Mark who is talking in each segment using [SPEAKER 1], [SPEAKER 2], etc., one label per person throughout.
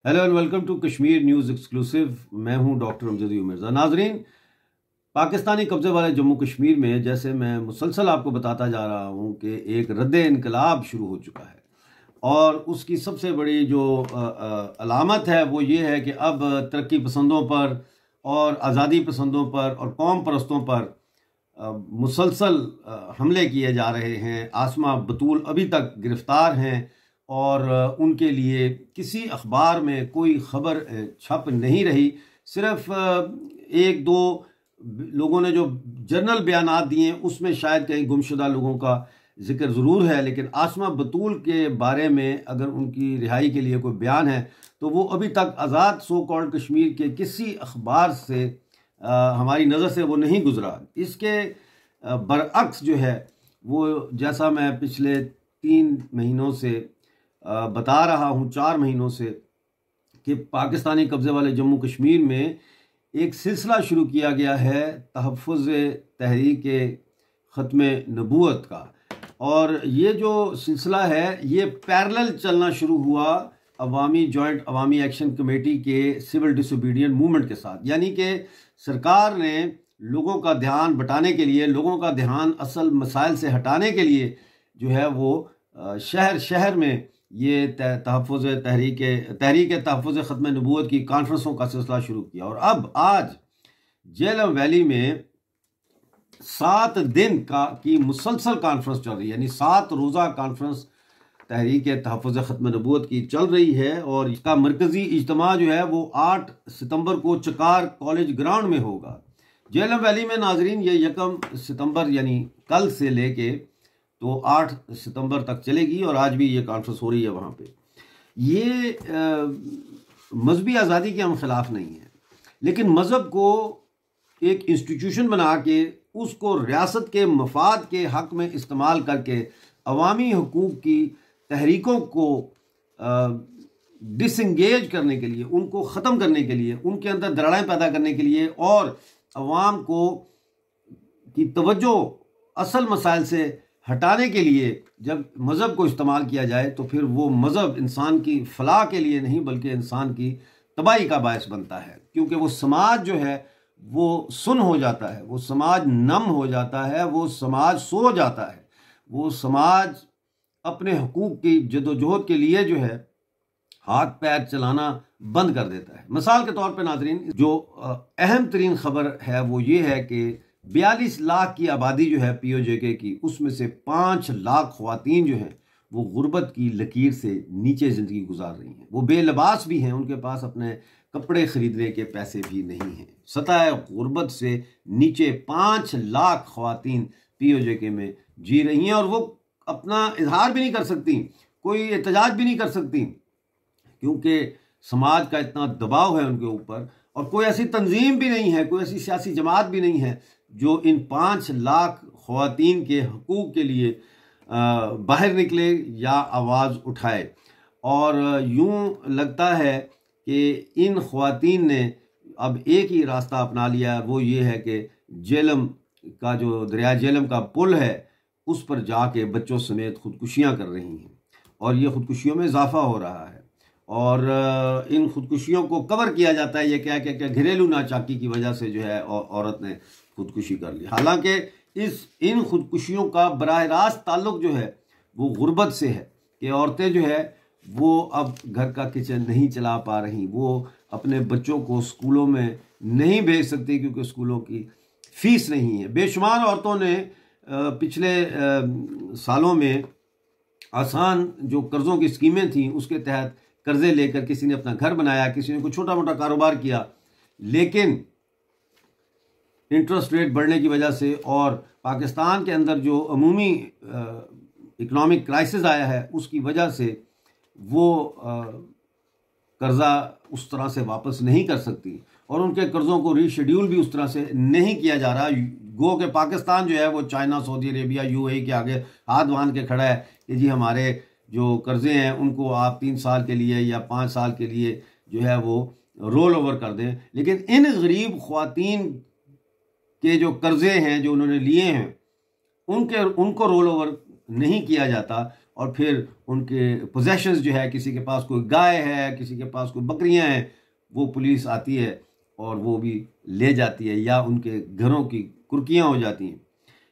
[SPEAKER 1] Hello and welcome to Kashmir news exclusive. मैं हूं doctor Amjad Mirza. नाजरीन, पाकिस्तानी कब्ज़े वाले जम्मू कश्मीर में जैसे मैं मुसलसल आपको बताता जा रहा हूं कि एक रद्द इनकलाब शुरू हो चुका है और उसकी सबसे बड़ी जो अलामत है वो ये है कि अब तरक्की पसंदों पर और आज़ादी पसंदों पर और कौम परस्तों पर मुसलसल हमले किए जा रहे हैं। आसमा बतूल अभी तक गिरफ्तार हैं और उनके लिए किसी अखबार में कोई खबर छप नहीं रही। सिर्फ एक दो लोगों ने जो जर्नल बयानात दिए उसमें शायद कहीं गुमशुदा लोगों का जिक्र ज़रूर है, लेकिन आसमा बतूल के बारे में अगर उनकी रिहाई के लिए कोई बयान है तो वो अभी तक आज़ाद सो कॉल्ड कश्मीर के किसी अखबार से हमारी नज़र से वो नहीं गुजरा। इसके बरअक्स जो है वो, जैसा मैं पिछले 3 महीनों से बता रहा हूँ, 4 महीनों से, कि पाकिस्तानी कब्ज़े वाले जम्मू कश्मीर में एक सिलसिला शुरू किया गया है तहफ़्फ़ुज़ तहरीक ख़त्म नबूवत का। और ये जो सिलसिला है ये पैरेलल चलना शुरू हुआ अवामी जॉइंट अवामी एक्शन कमेटी के सिविल डिसोबीडियंट मूवमेंट के साथ। यानी कि सरकार ने लोगों का ध्यान बटाने के लिए, लोगों का ध्यान असल मसाइल से हटाने के लिए जो है वो शहर शहर में ये तहफ़्फ़ुज़ तहरीक तहफ़्फ़ुज़ ख़त्म नबूवत की कॉन्फ्रेंसों का सिलसिला शुरू किया। और अब आज जेलम वैली में 7 दिन की मुसलसल कॉन्फ्रेंस चल रही है, यानी 7 रोज़ा कॉन्फ्रेंस तहरीक तहफ़्फ़ुज़ ख़त्म नबूवत की चल रही है। और इसका मरकज़ी इज्तिमा जो है वो 8 सितंबर को चकार कॉलेज ग्राउंड में होगा जेलम वैली में। नाजरीन, ये 1 सितंबर यानी कल से लेके तो 8 सितंबर तक चलेगी और आज भी ये कॉन्फ्रेंस हो रही है वहाँ पे। ये मजहबी आज़ादी के हम खिलाफ नहीं हैं, लेकिन मज़हब को एक इंस्टीट्यूशन बना के उसको रियासत के मफाद के हक में इस्तेमाल करके अवामी हुकूक की तहरीकों को डिसंगेज करने के लिए, उनको ख़त्म करने के लिए, उनके अंदर दरारें पैदा करने के लिए और अवाम की तवज्जो असल मसाइल से हटाने के लिए जब मज़हब को इस्तेमाल किया जाए तो फिर वो मज़हब इंसान की फलाह के लिए नहीं बल्कि इंसान की तबाही का बायस बनता है। क्योंकि वो समाज जो है वो सुन हो जाता है, वो समाज नम हो जाता है, वो समाज सो जाता है, वो समाज अपने हुकूक की जदोजहद के लिए जो है हाथ पैर चलाना बंद कर देता है। मिसाल के तौर पर नाजरीन, जो अहम तरीन खबर है वो ये है कि 42 लाख की आबादी जो है POJK की, उसमें से 5 लाख ख्वातीन जो हैं वो गुर्बत की लकीर से नीचे ज़िंदगी गुजार रही हैं। वो बेलबास भी हैं, उनके पास अपने कपड़े ख़रीदने के पैसे भी नहीं हैं। सतह गुर्बत से नीचे 5 लाख ख्वातीन POJK में जी रही हैं और वो अपना इजहार भी नहीं कर सकती, कोई एहतजाज भी नहीं कर सकती, क्योंकि समाज का इतना दबाव है उनके ऊपर। और कोई ऐसी तंजीम भी नहीं है, कोई ऐसी सियासी जमात भी नहीं है जो इन 5 लाख ख्वातीन के हकूक़ के लिए बाहर निकले या आवाज़ उठाए। और यूं लगता है कि इन ख्वातीन ने अब एक ही रास्ता अपना लिया, वो ये है कि जेलम का जो दरिया जेलम का पुल है उस पर जाके बच्चों समेत खुदकुशियाँ कर रही हैं और ये खुदकुशियों में इजाफा हो रहा है। और इन खुदकुशियों को कवर किया जाता है ये क्या क्या क्या घरेलू नाचाकी की वजह से जो है औरत ने खुदकुशी कर ली। हालांकि इन खुदकुशियों का बराह रास्त ताल्लुक जो है वो गुर्बत से है कि औरतें जो है वो अब घर का किचन नहीं चला पा रही, वो अपने बच्चों को स्कूलों में नहीं भेज सकती क्योंकि स्कूलों की फ़ीस नहीं है। बेशुमार औरतों ने पिछले सालों में आसान जो कर्ज़ों की स्कीमें थी उसके तहत कर्जे लेकर किसी ने अपना घर बनाया, किसी ने कोई छोटा मोटा कारोबार किया, लेकिन इंटरेस्ट रेट बढ़ने की वजह से और पाकिस्तान के अंदर जो अमूमी इकोनॉमिक क्राइसिस आया है उसकी वजह से वो कर्जा उस तरह से वापस नहीं कर सकती और उनके कर्ज़ों को रीशेड्यूल भी उस तरह से नहीं किया जा रहा। गो के पाकिस्तान जो है वो चाइना, सऊदी अरेबिया, UAE के आगे हाथ बांध के खड़ा है कि जी हमारे जो कर्ज़े हैं उनको आप 3 साल के लिए या 5 साल के लिए जो है वो रोल ओवर कर दें। लेकिन इन गरीब ख्वातीन के जो कर्ज़े हैं जो उन्होंने लिए हैं उनको रोल ओवर नहीं किया जाता और फिर उनके पोजेशंस जो है, किसी के पास कोई गाय है, किसी के पास कोई बकरियां हैं, वो पुलिस आती है और वो भी ले जाती है या उनके घरों की कुर्कियां हो जाती हैं।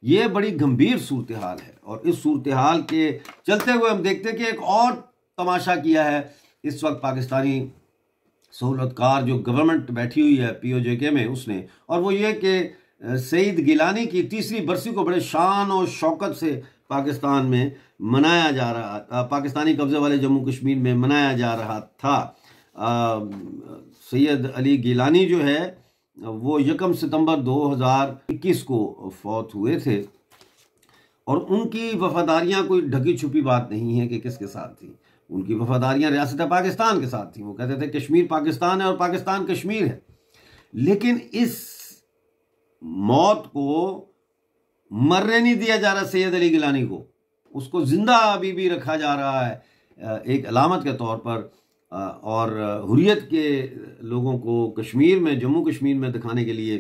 [SPEAKER 1] ये बड़ी गंभीर सूरत हाल है और इस सूरत हाल के चलते हुए हम देखते हैं कि एक और तमाशा किया है इस वक्त पाकिस्तानी सहूलतकार जो गवर्नमेंट बैठी हुई है POJK में उसने, और वो ये कि सईद गिलानी की तीसरी बरसी को बड़े शान और शौकत से पाकिस्तान में मनाया जा रहा था, पाकिस्तानी कब्जे वाले जम्मू कश्मीर में मनाया जा रहा था। सैयद अली गिलानी जो है वो 1 सितंबर 2021 को फौत हुए थे और उनकी वफादारियां कोई ढकी छुपी बात नहीं है कि किसके साथ थी। उनकी वफादारियां रियासत पाकिस्तान के साथ थी। वो कहते थे कश्मीर पाकिस्तान है और पाकिस्तान कश्मीर है। लेकिन इस मौत को मरने नहीं दिया जा रहा सैयद अली गिलानी को, उसको जिंदा अभी भी रखा जा रहा है एक अलामत के तौर पर और हुर्रियत के लोगों को कश्मीर में, जम्मू कश्मीर में दिखाने के लिए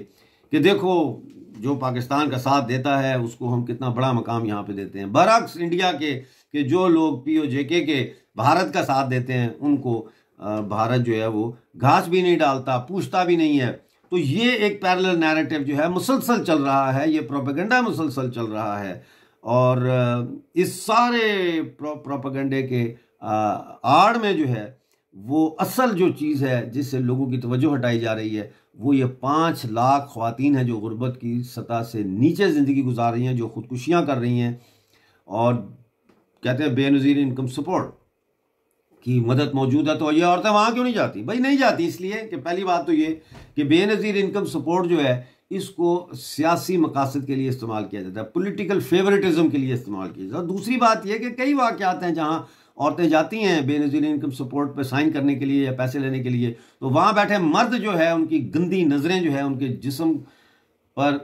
[SPEAKER 1] कि देखो जो पाकिस्तान का साथ देता है उसको हम कितना बड़ा मकाम यहाँ पे देते हैं। बरअक्स इंडिया के जो लोग POJK के भारत का साथ देते हैं उनको भारत जो है वो घास भी नहीं डालता, पूछता भी नहीं है। तो ये एक पैरेलल नैरेटिव जो है मुसलसल चल रहा है, ये प्रोपेगेंडा मुसलसल चल रहा है और इस सारे प्रोपेगेंडे के आड़ में जो है वो असल जो चीज़ है जिससे लोगों की तवज्जो हटाई जा रही है वो ये 5 लाख ख्वातीन हैं जो गुर्बत की सतह से नीचे ज़िंदगी गुजार रही हैं, जो ख़ुदकुशियाँ कर रही हैं और कहते हैं बेनज़ीर इनकम सपोर्ट की मदद मौजूद है। तो ये औरतें वहाँ क्यों नहीं जाती? भाई नहीं जाती इसलिए कि पहली बात तो ये कि बेनज़ीर इनकम सपोर्ट जो है इसको सियासी मकासद के लिए इस्तेमाल किया जाता है, पॉलिटिकल फेवरेटिज्म के लिए इस्तेमाल किया जाता है। दूसरी बात यह कि कई वाक़यात हैं जहाँ औरतें जाती हैं बेनज़ीर इनकम सपोर्ट पर साइन करने के लिए या पैसे लेने के लिए, तो वहाँ बैठे मर्द जो है उनकी गंदी नज़रें जो है उनके जिस्म पर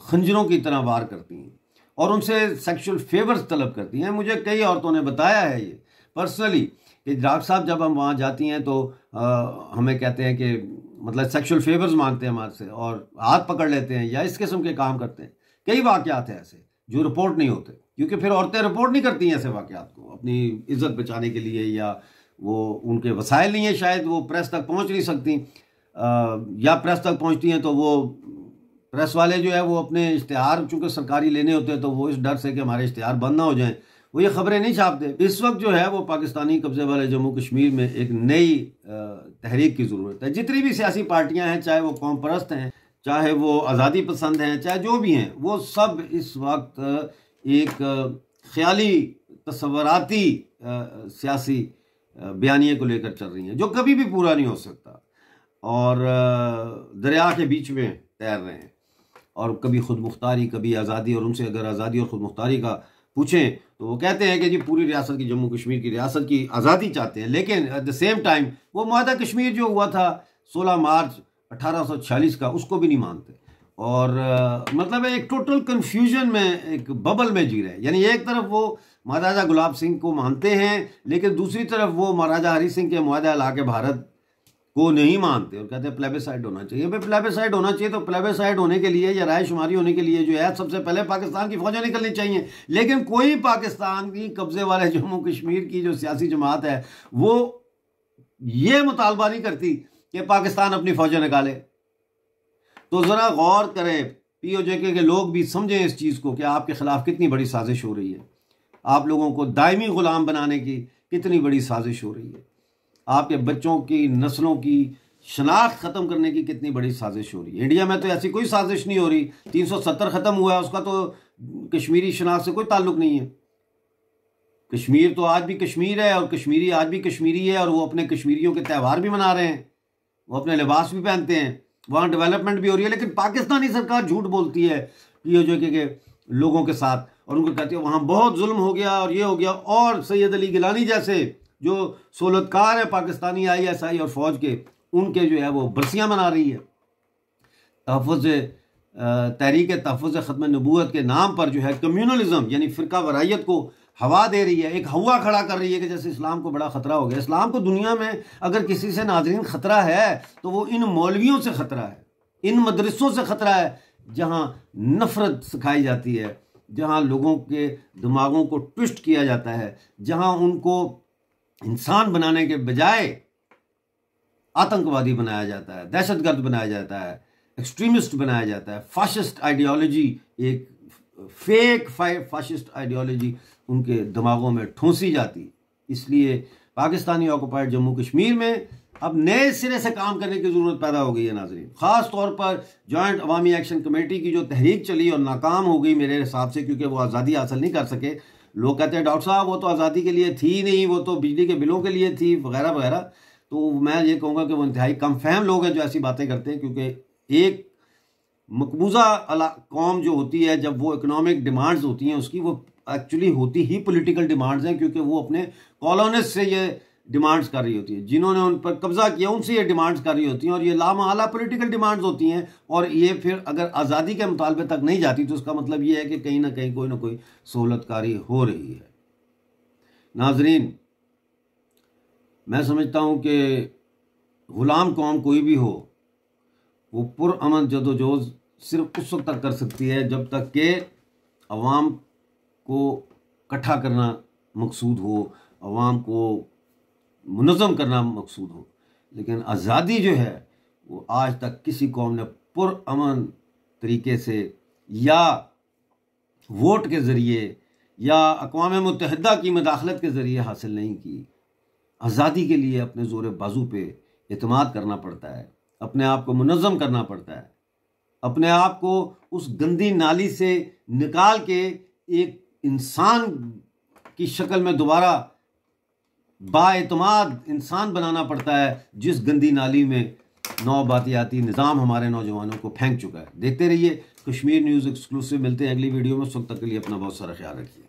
[SPEAKER 1] खंजरों की तरह वार करती हैं और उनसे सेक्सुअल फेवर्स तलब करती हैं। मुझे कई औरतों ने बताया है ये पर्सनली कि डॉक्टर साहब जब हम वहाँ जाती हैं तो हमें कहते हैं कि मतलब सेक्सुअल फेवर्स मांगते हैं हमारे से और हाथ पकड़ लेते हैं या इस किस्म के काम करते हैं। कई वाक़यात हैं ऐसे जो रिपोर्ट नहीं होते, क्योंकि फिर औरतें रिपोर्ट नहीं करती हैं ऐसे वाक़यात को अपनी इज्जत बचाने के लिए, या वो उनके वसाइल नहीं है, शायद वो प्रेस तक पहुंच नहीं सकती या प्रेस तक पहुंचती हैं तो वो प्रेस वाले जो है वो अपने इश्तिहार चूँकि सरकारी लेने होते हैं तो वो इस डर से कि हमारे इश्तिहार बंद ना हो जाएं वो ये खबरें नहीं छापते। इस वक्त जो है वो पाकिस्तानी कब्जे वाले जम्मू कश्मीर में एक नई तहरीक की ज़रूरत है। जितनी भी सियासी पार्टियाँ हैं, चाहे वो कौम परस्त हैं, चाहे वो आज़ादी पसंद हैं, चाहे जो भी हैं, वो सब इस वक्त एक ख्याली तस्वराती सियासी बयानिए को लेकर चल रही हैं जो कभी भी पूरा नहीं हो सकता और दरिया के बीच में तैर रहे हैं और कभी खुद मुख्तारी कभी आज़ादी। और उनसे अगर आज़ादी और खुद मुख्तारी का पूछें तो वो कहते हैं कि जी पूरी रियासत की, जम्मू कश्मीर की रियासत की आज़ादी चाहते हैं, लेकिन एट द सेम टाइम वो मुआहदा कश्मीर जो हुआ था 16 मार्च 1846 का उसको भी नहीं मानते और मतलब एक टोटल कन्फ्यूजन में, एक बबल में जी रहे हैं। यानी एक तरफ वो महाराजा गुलाब सिंह को मानते हैं लेकिन दूसरी तरफ वो महाराजा हरि सिंह के मुआहदा ला के भारत को नहीं मानते और कहते हैं प्लेबिसाइड होना चाहिए। भाई प्लेबिसाइड होना चाहिए तो प्लेबिसाइड होने के लिए या रायशुमारी होने के लिए जो है सबसे पहले पाकिस्तान की फौजें निकलनी चाहिए। लेकिन कोई पाकिस्तान की कब्जे वाले जम्मू कश्मीर की जो सियासी जमात है वो ये मुतालबा नहीं करती कि पाकिस्तान अपनी फौजें निकाले। तो ज़रा गौर करें, POJK के लोग भी समझें इस चीज़ को कि आपके ख़िलाफ़ कितनी बड़ी साजिश हो रही है, आप लोगों को दायमी ग़ुलाम बनाने की कितनी बड़ी साजिश हो रही है, आपके बच्चों की नस्लों की शनाख्त ख़त्म करने की कितनी बड़ी साजिश हो रही है। इंडिया में तो ऐसी कोई साजिश नहीं हो रही। 370 ख़त्म हुआ है, उसका तो कश्मीरी शनाख्त से कोई ताल्लुक़ नहीं है। कश्मीर तो आज भी कश्मीर है और कश्मीरी आज भी कश्मीरी है और वो अपने कश्मीरियों के त्यौहार भी मना रहे हैं, वो अपने लिबास भी पहनते हैं, वहाँ डेवलपमेंट भी हो रही है। लेकिन पाकिस्तानी सरकार झूठ बोलती है POJK के लोगों के साथ और उनको कहती है वहाँ बहुत जुल्म हो गया और ये हो गया। और सैयद अली गिलानी जैसे जो सहूलतकार है पाकिस्तानी ISI और फ़ौज के, उनके जो है वो बरसियाँ मना रही है। तहरीक तहफ़्फ़ुज़ ख़त्म नबूवत के नाम पर जो है कम्युनलिज्म यानी फ़िरका वरायत को हवा दे रही है, एक हवा खड़ा कर रही है कि जैसे इस्लाम को बड़ा ख़तरा हो गया। इस्लाम को दुनिया में अगर किसी से नाज़रीन ख़तरा है तो वो इन मौलवियों से ख़तरा है, इन मदरसों से ख़तरा है जहाँ नफ़रत सिखाई जाती है जहां लोगों के दिमागों को ट्विस्ट किया जाता है, जहां उनको इंसान बनाने के बजाय आतंकवादी बनाया जाता है, दहशतगर्द बनाया जाता है, एक्सट्रीमिस्ट बनाया जाता है, फाशिस्ट आइडियोलॉजी, एक फेक फाशिस्ट आइडियोलॉजी उनके दिमागों में ठूंसी जाती। इसलिए पाकिस्तानी ऑक्युपाइड जम्मू कश्मीर में अब नए सिरे से काम करने की ज़रूरत पैदा हो गई है नाज़रीन। ख़ास तौर पर जॉइंट अवामी एक्शन कमेटी की जो तहरीक चली और नाकाम हो गई मेरे हिसाब से, क्योंकि वो आज़ादी हासिल नहीं कर सके। लोग कहते हैं डॉक्टर साहब वो तो आज़ादी के लिए थी नहीं, वो तो बिजली के बिलों के लिए थी वगैरह वगैरह। तो मैं ये कहूँगा कि वो इंतहाई कम फहम लोग हैं जो ऐसी बातें करते हैं, क्योंकि एक मकबूजा कौम जो होती है, जब वो इकोनॉमिक डिमांड्स होती हैं उसकी, वो एक्चुअली होती ही पॉलिटिकल डिमांड्स हैं, क्योंकि वो अपने कॉलोनिस्ट से ये डिमांड्स कर रही होती है, जिन्होंने उन पर कब्जा किया उनसे ये डिमांड्स कर रही होती हैं, और ये लामहला पॉलिटिकल डिमांड्स होती हैं। और ये फिर अगर आज़ादी के मुतालबे तक नहीं जाती तो उसका मतलब ये है कि कहीं ना कहीं कोई ना कोई सहूलतकारी हो रही है। नाजरीन, मैं समझता हूँ कि ग़ुलाम कौम कोई भी हो, वो पुरअमन जदोजहद सिर्फ उस वक्त तक कर सकती है जब तक कि अवाम को इकट्ठा करना मकसूद हो, अवाम को मुनज़्ज़म करना मकसूद हो। लेकिन आज़ादी जो है वो आज तक किसी कौम ने पुरअमन तरीके से या वोट के ज़रिए या अक़वाम मुत्तहिदा की मदाखलत के ज़रिए हासिल नहीं की। आज़ादी के लिए अपने ज़ोर बाजू पे एतमाद करना पड़ता है, अपने आप को मुनज़्ज़म करना पड़ता है, अपने आप को उस गंदी नाली से निकाल के एक इंसान की शक्ल में दोबारा बाएतमाद इंसान बनाना पड़ता है, जिस गंदी नाली में नौबातियाती निज़ाम हमारे नौजवानों को फेंक चुका है। देखते रहिए कश्मीर न्यूज़ एक्सक्लूसिव। मिलते हैं अगली वीडियो में। उस वक्त तक के लिए अपना बहुत सारा ख्याल रखिए।